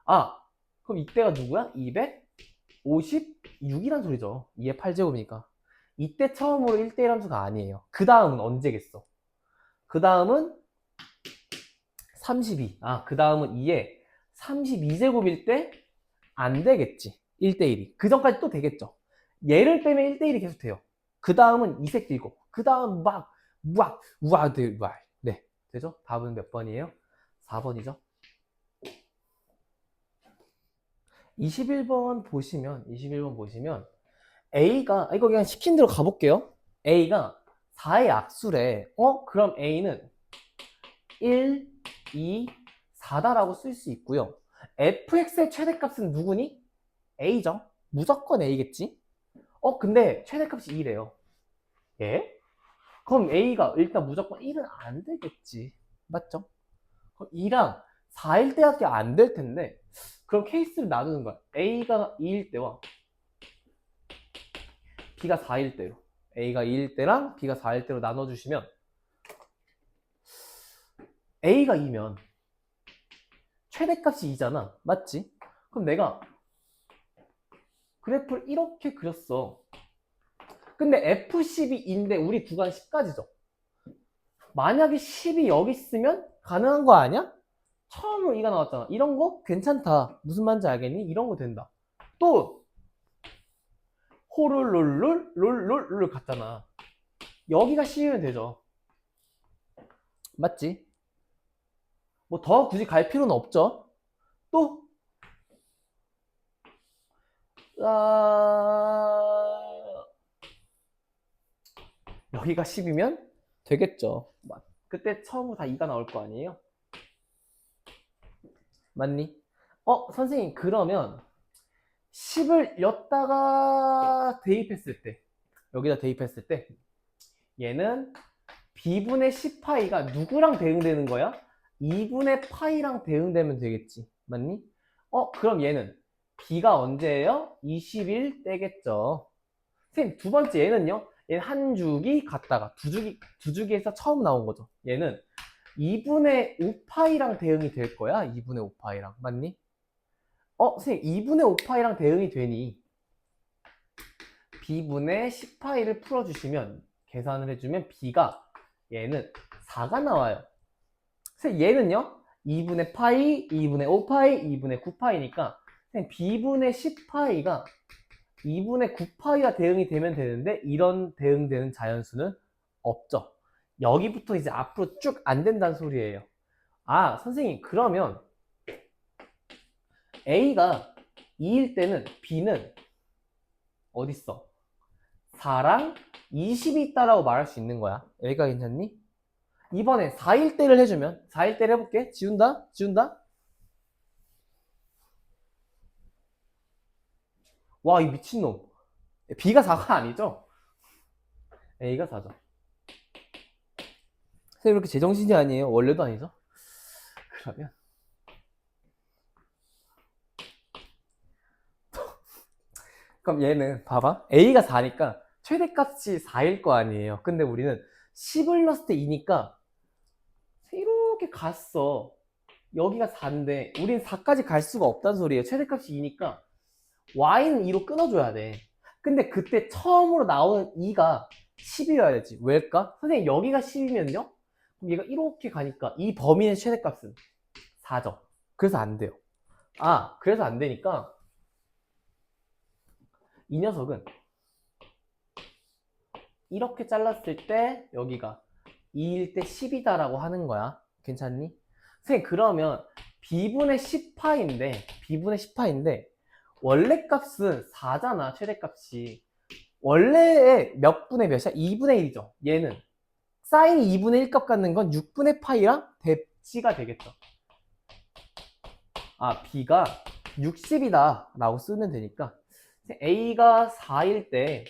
아, 그럼 이때가 누구야? 256이란 소리죠. 2의 8제곱이니까. 이때 처음으로 1대1 함수가 아니에요. 그 다음은 언제겠어? 그 다음은 32. 그 다음은 2의 32제곱일 때 안 되겠지. 1대1이. 그 전까지 또 되겠죠. 얘를 빼면 1대1이 계속 돼요. 그 다음은 이색 길고. 그 다음 네. 되죠? 답은 몇 번이에요? 4번이죠. 21번 보시면 A가 이거 그냥 시킨 대로 가볼게요. A가 4의 악수래. 그럼 A는 1, 2, 4다라고 쓸 수 있고요. fx의 최대값은 누구니? A죠. 무조건 A겠지. 근데 최대값이 2래요. 예? 그럼 A가 일단 무조건 1은 안 되겠지. 맞죠? 그럼 2랑 4일 때밖에 안 될 텐데 그럼 케이스를 나누는 거야. A가 2일 때와 B가 4일 때로 A가 2일 때랑 B가 4일 때로 나눠주시면 A가 2면 최대값이 2잖아. 맞지? 그럼 내가 그래프를 이렇게 그렸어. 근데 F10이 2인데 우리 구간 10까지죠. 만약에 10이 여기 있으면 가능한 거 아니야? 처음으로 2가 나왔잖아. 이런 거 괜찮다. 무슨 말인지 알겠니? 이런 거 된다. 또 호룰룰룰 갔잖아. 여기가 10이면 되죠. 맞지? 뭐 더 굳이 갈 필요는 없죠. 또 여기가 10이면 되겠죠. 그때 처음으로 다 2가 나올 거 아니에요? 맞니? 선생님 그러면 10을 여기다가 대입했을 때 얘는 b분의 10파이가 누구랑 대응되는 거야? 2분의 파이랑 대응되면 되겠지. 맞니? 그럼 얘는 b가 언제예요? 20일 때겠죠. 선생님 두 번째 얘는요? 얘는 한 주기 갔다가 두 주기에서 처음 나온 거죠. 얘는 2분의 5파이랑 대응이 될 거야. 2분의 5파이랑. 맞니? 선생님 2분의 5파이랑 대응이 되니 b분의 10파이를 풀어주시면 계산을 해주면 b가 얘는 4가 나와요. 선생님 얘는요? 2분의 파이, 2분의 5파이, 2분의 9파이니까 b분의 10파이가 2분의 9파이와 대응이 되면 되는데 이런 대응되는 자연수는 없죠. 여기부터 이제 앞으로 쭉 안 된다는 소리예요. 아, 선생님, 그러면 A가 2일 때는 B는 어딨어? 4랑 20이 있다라고 말할 수 있는 거야. 여기가 괜찮니? 이번에 4일 때를 해주면 4일 때를 해볼게. 지운다? 지운다? 와, 이 미친놈. B가 4가 아니죠? A가 4죠. 선생님 이렇게 제정신이 아니에요? 원래도 아니죠? 그러면 그럼 얘는 봐봐. A가 4니까 최대값이 4일 거 아니에요. 근데 우리는 10을 넣었을 때 2니까 이렇게 갔어. 여기가 4인데 우린 4까지 갈 수가 없다는 소리예요. 최대값이 2니까 y는 2로 끊어줘야 돼. 근데 그때 처음으로 나오는 2가 10이어야 되지. 왜일까? 선생님 여기가 10이면요? 그럼 얘가 이렇게 가니까 이 범위의 최대값은 4죠. 그래서 안 돼요. 아, 그래서 안 되니까 이 녀석은 이렇게 잘랐을 때 여기가 2일 때 10이다 라고 하는 거야. 괜찮니? 선생님 그러면 b분의 10파인데 원래 값은 4잖아. 최대값이 원래의 몇 분의 몇이야? 2분의 1이죠. 얘는 사인이 2분의 1값 갖는 건 6분의 파이랑 대치가 되겠죠. 아, b가 60이다 라고 쓰면 되니까 a가 4일 때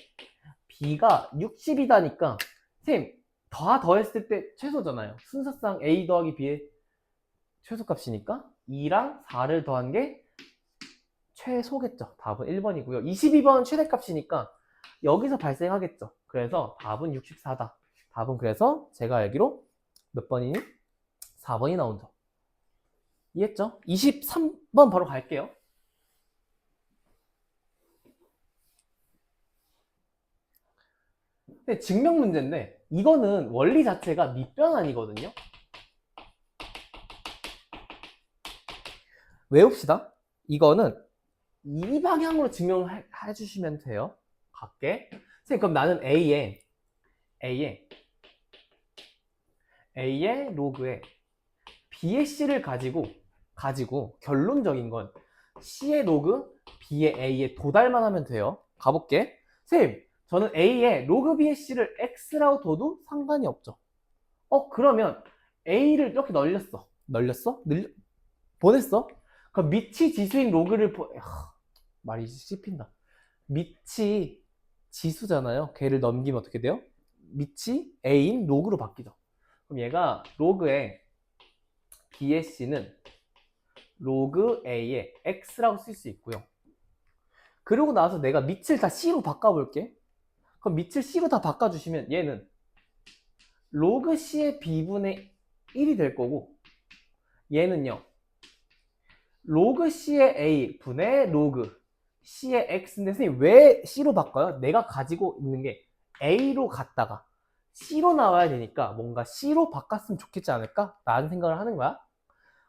b가 60이다니까 선생님 다 더했을 때 최소잖아요. 순서상 a 더하기 b의 최소값이니까 2랑 4를 더한 게 최소겠죠. 답은 1번이고요. 22번은 최대값이니까 여기서 발생하겠죠. 그래서 답은 64다. 답은 그래서 제가 알기로 몇 번이니? 4번이 나온다. 이해했죠? 23번 바로 갈게요. 근데 증명 문제인데 이거는 원리 자체가 밑변환이거든요. 외웁시다. 이거는 이 방향으로 증명을 해주시면 돼요. 갈게. 선생님, 그럼 나는 A의 로그에 B의 C를 가지고 결론적인 건 C의 로그, B의 A에 도달만 하면 돼요. 가볼게. 선생님, 저는 A에 로그 B의 C를 X라고 둬도 상관이 없죠. 그러면 A를 이렇게 널렸어? 보냈어? 그럼 밑이 지수인 로그를 말이 씹힌다. 밑이 지수잖아요. 걔를 넘기면 어떻게 돼요? 밑이 A인 로그로 바뀌죠. 그럼 얘가 로그에 B의 C는 로그 A의 X라고 쓸 수 있고요. 그러고 나서 내가 밑을 다 C로 바꿔볼게. 그럼 밑을 C로 다 바꿔주시면 얘는 로그 C의 B분의 1이 될 거고 얘는요. 로그 C의 A 분의 로그 C의 X인데 선생님 왜 C로 바꿔요? 내가 가지고 있는 게 A로 갔다가 C로 나와야 되니까 뭔가 C로 바꿨으면 좋겠지 않을까? 라는 생각을 하는 거야.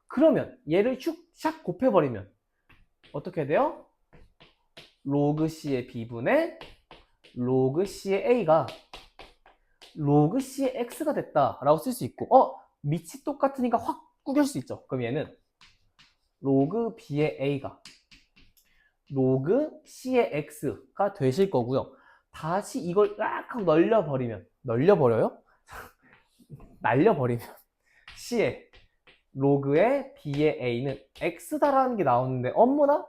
그러면 얘를 슉샥 곱해버리면 어떻게 돼요? 로그 C의 B분의 로그 C의 A가 로그 C의 X가 됐다 라고 쓸 수 있고 밑이 똑같으니까 확 구길 수 있죠. 그럼 얘는 로그 B의 A가 로그 C의 X가 되실 거고요. 다시 이걸 딱 하고 널려버려요? 날려버리면 C의 로그의 B의 A는 X다라는 게 나오는데 어머나?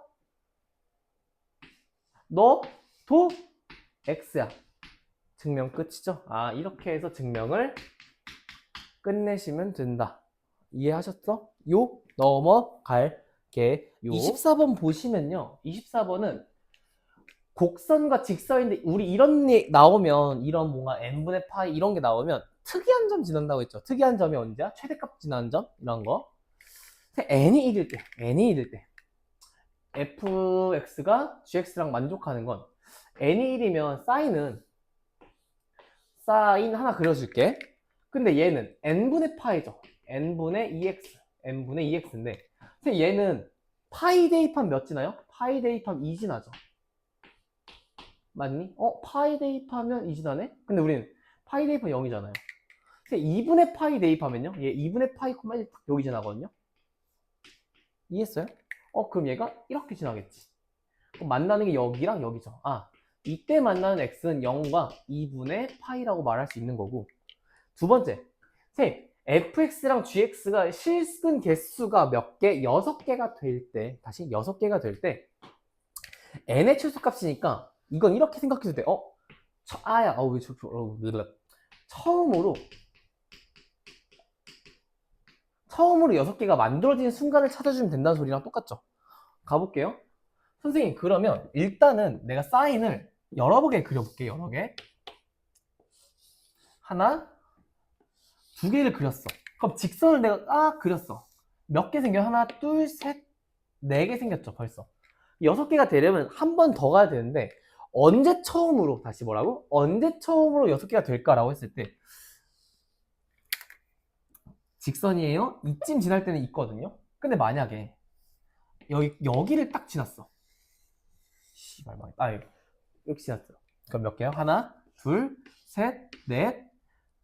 너도 X야. 증명 끝이죠? 아, 이렇게 해서 증명을 끝내시면 된다. 이해하셨어? 넘어갈게요. 24번 보시면요. 24번은 곡선과 직선인데 우리 이런 나오면 이런 뭔가 n분의 파이 이런 게 나오면 특이한 점 지난다고 했죠. 특이한 점이 언제야? 최대값 지난 점 이런 거. n이 1일 때 fx가 gx랑 만족하는 건 n이 1이면 사인 하나 그려줄게. 근데 얘는 n분의 파이죠. n분의 2x n분의 2x인데 얘는 파이 대입하면 몇 지나요? 파이 대입하면 2 지나죠. 맞니? 파이 대입하면 2 지나네? 근데 우리는 파이 대입하면 0이잖아요. 2분의 파이 대입하면요? 얘 2분의 파이, 1 여기 지나거든요? 이해했어요? 그럼 얘가 이렇게 지나겠지. 그럼 만나는 게 여기랑 여기죠. 이때 만나는 x는 0과 2분의 파이라고 말할 수 있는 거고. 두 번째, fx랑 gx가 실근 개수가 몇 개? 6개가 될 때, 다시 6개가 될 때, n의 최소값이니까 이건 이렇게 생각해도 돼. 처음으로 6개가 만들어지는 순간을 찾아주면 된다는 소리랑 똑같죠. 가볼게요. 선생님, 그러면 일단은 내가 사인을 여러 개 그려볼게. 여러 개. 하나, 두 개를 그렸어. 그럼 직선을 내가 그렸어. 몇 개 생겨? 하나, 둘, 셋, 네 개 생겼죠, 벌써. 6개가 되려면 한 번 더 가야 되는데, 언제 처음으로, 다시 뭐라고? 언제 처음으로 6개가 될까라고 했을 때, 직선이에요? 이쯤 지날 때는 있거든요? 근데 만약에, 여기를 딱 지났어. 씨발, 이렇게 지났어요. 그럼 몇 개요? 하나, 둘, 셋, 넷,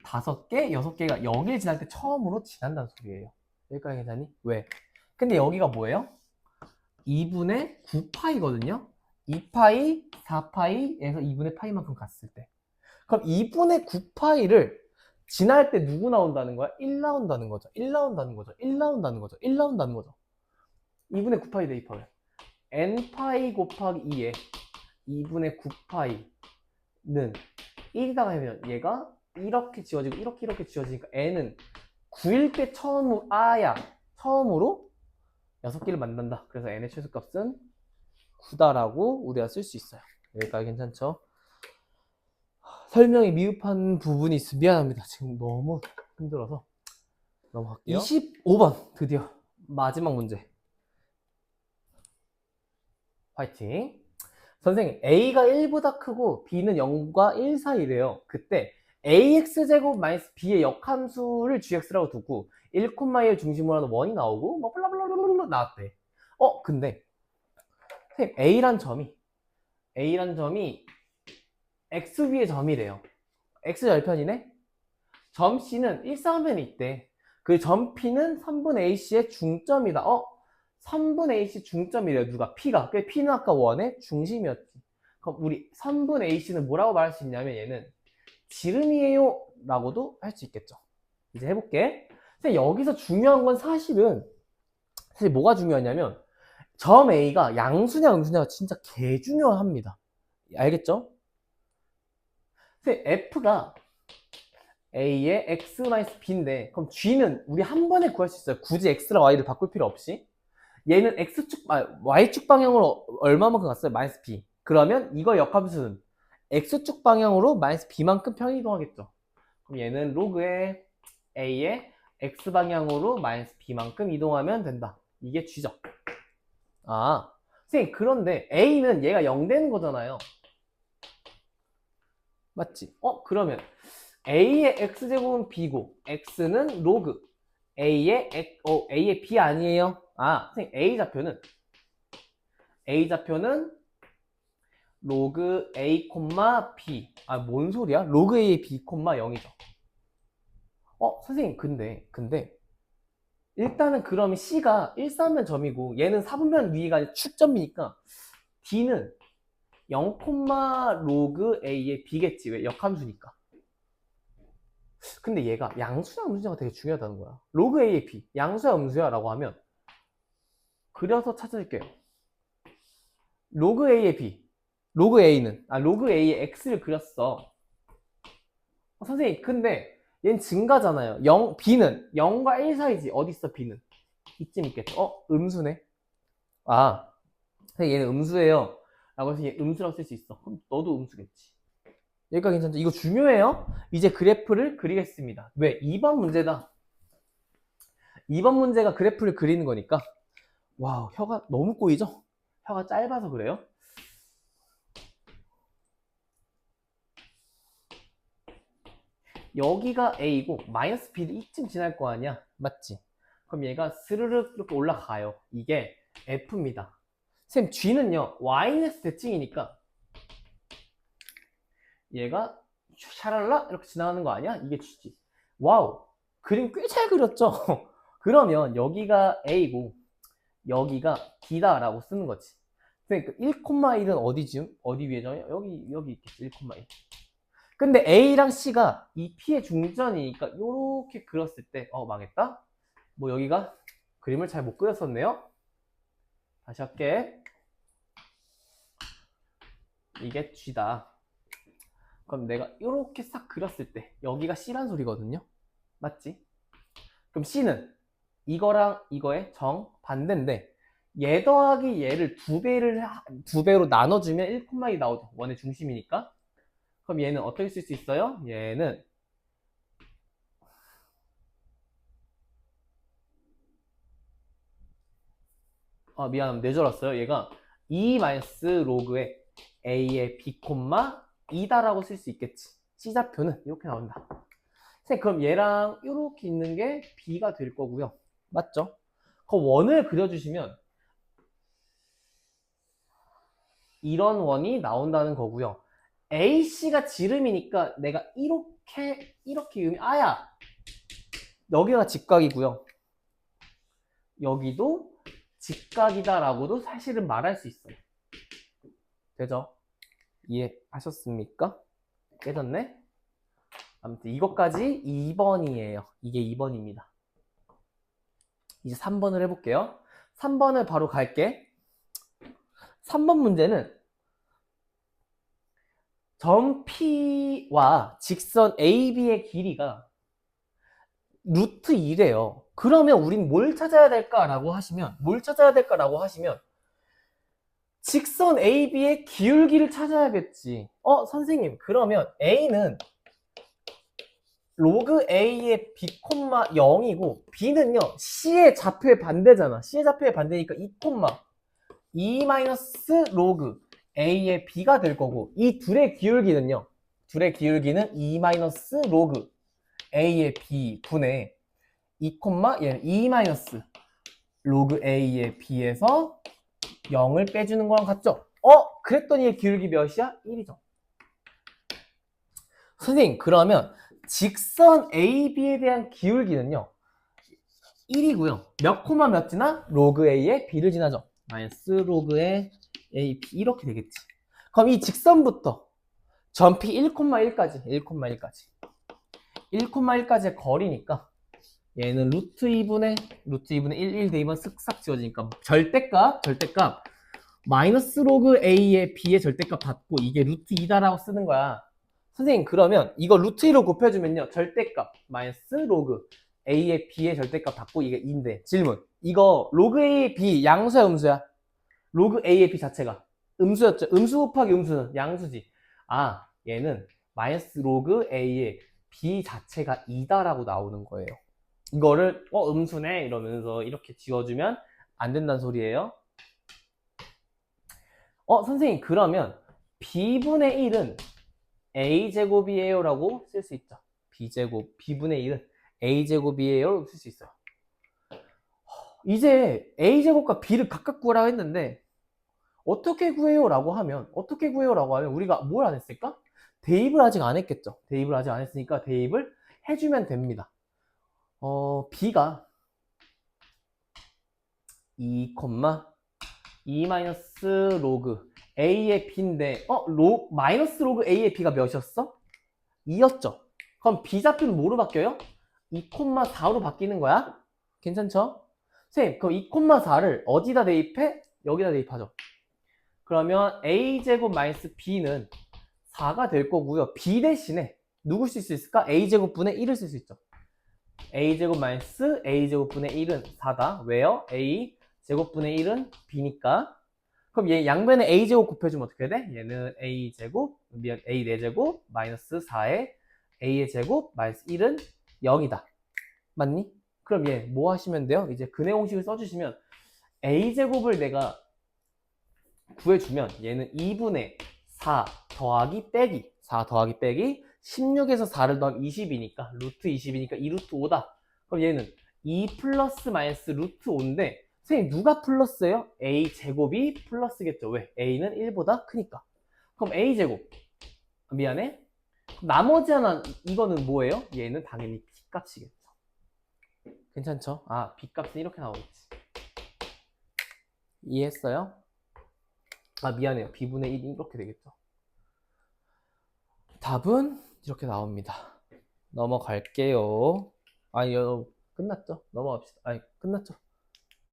5개, 6개가 여기를 지날 때 처음으로 지난다는 소리예요. 여기까지 괜찮니? 왜? 근데 여기가 뭐예요? 2분의 9파이거든요? 2파이, 4파이에서 2분의 파이만큼 갔을 때. 그럼 2분의 9파이를 지날 때 누구 나온다는 거야? 1 나온다는 거죠. 1 나온다는 거죠. 1 나온다는 거죠. 1 나온다는 거죠. 2분의 9파이 대입하면 n파이 곱하기 2에 2분의 9파이는 1이다가 하면 얘가 이렇게 지워지고 이렇게 지워지니까 n은 9일 때 처음으로 6개를 만든다. 그래서 n의 최소값은 9다라고 우리가 쓸 수 있어요. 여기까지 괜찮죠? 설명이 미흡한 부분이 있으면 미안합니다. 지금 너무 힘들어서 넘어갈게요. 25번 드디어 마지막 문제. 화이팅. 선생님, A가 1보다 크고 B는 0과 1 사이래요. 그때 AX제곱 마이너스 B의 역함수를 GX라고 두고 1,1을 중심으로 하는 원이 나오고 뭐 블라블라블라 나왔대. 근데 선생님, A란 점이 XB의 점이래요. X절편이네? 점 C는 1사면에 있대. 그 점 P는 3분의 AC의 중점이다. 3분의 AC 중점이래요. 누가? P가. 그 P는 아까 원의 중심이었지. 그럼 우리 3분의 AC는 뭐라고 말할 수 있냐면 얘는 지름이에요 라고도 할 수 있겠죠. 이제 해볼게. 여기서 중요한 건 사실 뭐가 중요하냐면 점 A가 양수냐 음수냐가 진짜 개 중요합니다. 알겠죠? F가 A의 X-B인데 그럼 G는 우리 한 번에 구할 수 있어요. 굳이 X랑 Y를 바꿀 필요 없이. 얘는 Y축 방향으로 얼마만큼 갔어요? 마이너스 B. 그러면 이거 역함수는 X축 방향으로 마이너스 B만큼 평이동하겠죠. 그럼 얘는 로그의 A의 X 방향으로 마이너스 B만큼 이동하면 된다. 이게 G죠. 선생님, 그런데 A는 얘가 0 되는 거잖아요. 맞지? 그러면 A의 X제곱은 B고 X는 로그 A의 B 아니에요? 선생님, A좌표는 로그 A, B. 뭔 소리야? 로그 A의 B, 0이죠. 선생님, 근데 일단은 그러면 C가 1사면 점이고 얘는 4분면 위가 축점이니까 D는 0, 로그 A의 B겠지. 왜? 역함수니까. 근데 얘가 양수야 음수냐가 되게 중요하다는 거야. 로그 A의 B, 양수야 음수야 라고 하면 그려서 찾아줄게요. 로그 A의 B, 로그 A의 X를 그렸어. 선생님, 근데 얘는 증가잖아요. B는 0과 1 사이지. 어디 있어, B는? 이쯤 있겠죠? 음수네. 선생님, 얘는 음수예요. 라고 해서 얘 음수라고 쓸 수 있어. 그럼 너도 음수겠지. 여기까지 괜찮죠? 이거 중요해요. 이제 그래프를 그리겠습니다. 왜? 2번 문제다. 2번 문제가 그래프를 그리는 거니까. 와우, 혀가 너무 꼬이죠? 혀가 짧아서 그래요. 여기가 A고 마이너스 B를 이쯤 지날 거 아니야. 맞지? 그럼 얘가 스르륵 이렇게 올라가요. 이게 F입니다. 쌤, G는요, Y에서 대칭이니까 얘가 샤랄라 이렇게 지나가는 거 아니야? 이게 G지. 와우, 그림 꽤 잘 그렸죠? 그러면 여기가 A고 여기가 D다라고 쓰는 거지. 그러니까 1,1은 어디지? 어디 위에 정해? 여기 있겠지. 1,1. 근데 A랑 C가 이 P의 중전이니까 이렇게 그렸을 때 망했다? 뭐 여기가 그림을 잘 못 그렸었네요. 다시 할게. 이게 G다. 그럼 내가 이렇게 싹 그렸을 때 여기가 C란 소리거든요. 맞지? 그럼 C는 이거랑 이거의 정 반대인데 얘 더하기 얘를 두 배로 나눠주면 1,2 나오죠. 원의 중심이니까. 그럼 얘는 어떻게 쓸 수 있어요? 얘는 미안합니다. 뇌절었어요. 얘가 2-로그의 a의 b, 2다라고 쓸 수 있겠지. C좌표는 이렇게 나온다. 그럼 얘랑 이렇게 있는 게 b가 될 거고요. 맞죠? 그 원을 그려주시면 이런 원이 나온다는 거고요. AC가 지름이니까 내가 이렇게 이으면 여기가 직각이고요. 여기도 직각이다라고도 사실은 말할 수 있어요. 되죠? 이해하셨습니까? 깨졌네? 아무튼 이것까지 2번이에요. 이게 2번입니다. 이제 3번을 해볼게요. 3번을 바로 갈게. 3번 문제는 점 P와 직선 AB의 길이가 루트 2래요. 그러면 우린 뭘 찾아야 될까라고 하시면 직선 AB의 기울기를 찾아야겠지. 선생님, 그러면 A는 로그 A의 B, 0이고 B는요, C의 좌표의 반대잖아. C의 좌표의 반대니까 2, 로그 A의 B가 될 거고, 이 둘의 기울기는 2 로그 A의 B 분의 2, 2 로그 A의 B에서 0을 빼주는 거랑 같죠? 그랬더니 얘 기울기 몇이야? 1이죠. 선생님, 그러면 직선 AB에 대한 기울기는요, 1이고요. 몇 코마 몇 지나? 로그 A의 B를 지나죠. 마이너스 로그의 A, B 이렇게 되겠지. 그럼 이 직선부터 점피 1,1까지 1,1까지의 거리니까 얘는 루트 2분의 1 대입은 쓱싹 지워지니까 절대값 마이너스 로그 A의 B의 절대값 받고 이게 루트 2다라고 쓰는 거야. 선생님, 그러면 이거 루트 2로 곱해주면요, 절대값 마이너스 로그 A의 B의 절대값 받고 이게 2인데, 질문, 이거 로그 A의 B 양수야 음수야? 로그 A의 B 자체가 음수였죠. 음수 곱하기 음수는 양수지. 얘는 마이너스 로그 A의 B 자체가 2다라고 나오는 거예요. 이거를 음수네 이러면서 이렇게 지워주면 안 된다는 소리예요. 선생님, 그러면 B분의 1은 A제곱이에요 라고 쓸 수 있죠. B제곱, B분의 1은 A제곱이에요 라고 쓸 수 있어요. 이제 A제곱과 B를 각각 구하라고 했는데 어떻게 구해요 라고 하면 우리가 뭘 안 했을까? 대입을 아직 안 했겠죠. 대입을 아직 안 했으니까 대입을 해주면 됩니다. B가 2, 2 마이너스 로그 A의 B인데 마이너스 로그 A의 B가 몇이었어? 2였죠. 그럼 B좌표는 뭐로 바뀌어요? 2,4로 바뀌는 거야. 괜찮죠? 선생님, 그럼 2,4를 어디다 대입해? 여기다 대입하죠. 그러면 A제곱 마이너스 B는 4가 될 거고요. B 대신에 누구 쓸 수 있을까? A제곱분의 1을 쓸 수 있죠. A제곱 마이너스 A제곱분의 1은 4다. 왜요? A제곱분의 1은 B니까. 그럼 얘 양변에 A제곱 곱해주면 어떻게 돼? 얘는 A제곱, A 4제곱 마이너스 4에 A의 제곱 마이너스 1은 0이다. 맞니? 그럼 얘 뭐 하시면 돼요? 이제 근해 공식을 써주시면 A제곱을 내가 구해주면 얘는 2분의 4 더하기 빼기 16에서 4를 더하면 20이니까 루트 20이니까 2루트 5다. 그럼 얘는 2 플러스 마이너스 루트 5인데 선생님 누가 플러스예요? a 제곱이 플러스겠죠. 왜? a는 1보다 크니까. 그럼 a 제곱 미안해. 나머지 하나 이거는 뭐예요? 얘는 당연히 b값이겠죠. 괜찮죠? 아 b값은 이렇게 나오겠지. 이해했어요? 아 미안해요. b분의 1이 이렇게 되겠죠. 답은 이렇게 나옵니다. 넘어갈게요. 아니, 끝났죠? 넘어갑시다. 아니, 끝났죠?